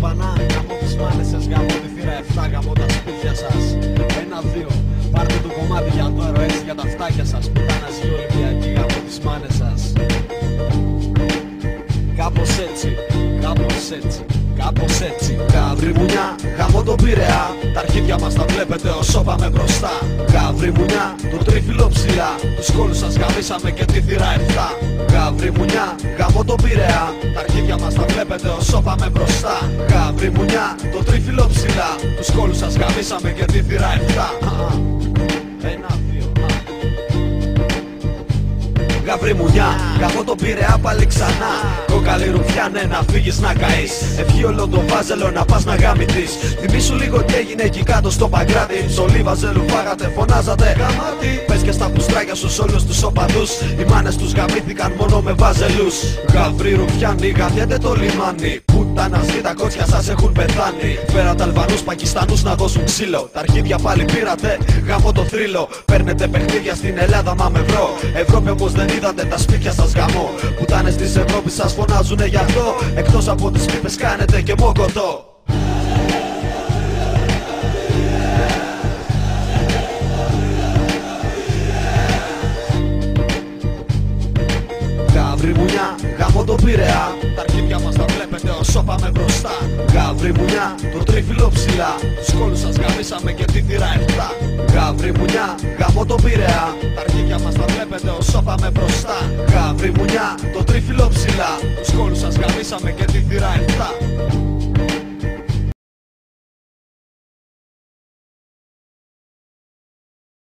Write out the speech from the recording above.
κομπανά. Γαμώ τις μάνες σας, γαμώ τη θύρα 7, γαμώ τα σπίτια σας. 1-2, πάρτε το κομμάτι για τώρα, έτσι για τα φτάκια σας. Πουτάνας η Ολυμπιακή, γαμώ τις μάνες σας. Κάπως έτσι, κάπως έτσι, κάπως έτσι. Γαβρί μουνιά, γαμώ τον Πειραιά. Τα αρχίδια μας τα βλέπετε όσο πάμε μπροστά. Γαβρί μουνιά, το τρίφυλλο ψηλά. Τους κόλους σας γαμίσαμε και τη θύρα 7. Γαβρί μουνιά, γαμώ τον Πειραιά. Τα αρχίδια μας τα βλέπετε όσο πάμε μπροστά. Γαβρί μουνιά, το τρίφυλλο ψηλά. Τους κόλους σας γαμίσαμε και τη θύρα 7. 1-2. Γαβρί μουνιά, γαμώ τον Πειραιά πάλι ξανά. Κόκαλη ρουφιάνε να φύγεις να καείς. Ευχή όλο το βάζελο να πας να γαμηθείς. Θυμήσου λίγο τι έγινε εκεί κάτω στο Παγκράτη. Ψωλή βαζέλου φάγατε, φωνάζατε γαμάτι. Πες και στα πουστράκια στους όλους τους οπαδούς. Οι μάνες τους γαμήθηκαν μόνο με βάζελους. Γαβρί ρουφιάνοι, γαμιέται το λιμάνι. Πουτάνας και τα κότσια σας έχουν πεθάνει. Φέρατε Αλβανούς, Πακιστανούς να δώσουν ξύλο. Τα αρχίδια πάλι πήρατε, γαμώ το θρύλο. Παίρνετε παιχνίδια στην Ελλάδα μα με ευρώ. Ευρώπη όπως δεν είδατε τα σπίτια σας γαμώ. Πουτάνες της Ευρώπης σας φωνάζουνε γι' αυτό. Εκτός από τις πίπες κάνετε και μόκοτο. Γαβρί μουνιά, γαμώ τον Πειραιά. Τα αρχίδια μας τα βλέπετε όσο πάμε μπροστά. Γαβρί μουνιά, το τρίφυλλο ψηλά. Τους κόλους σας γαμίσαμε και τη θύρα 7. Γαβρί μουνιά, γαμώ τον Πειραιά. Τα αρχίδια μας τα βλέπετε όσο πάμε μπροστά. Γαβρί μουνιά, το τρίφυλλο ψηλά. Τους κόλους σας γαμίσαμε και τη θύρα 7.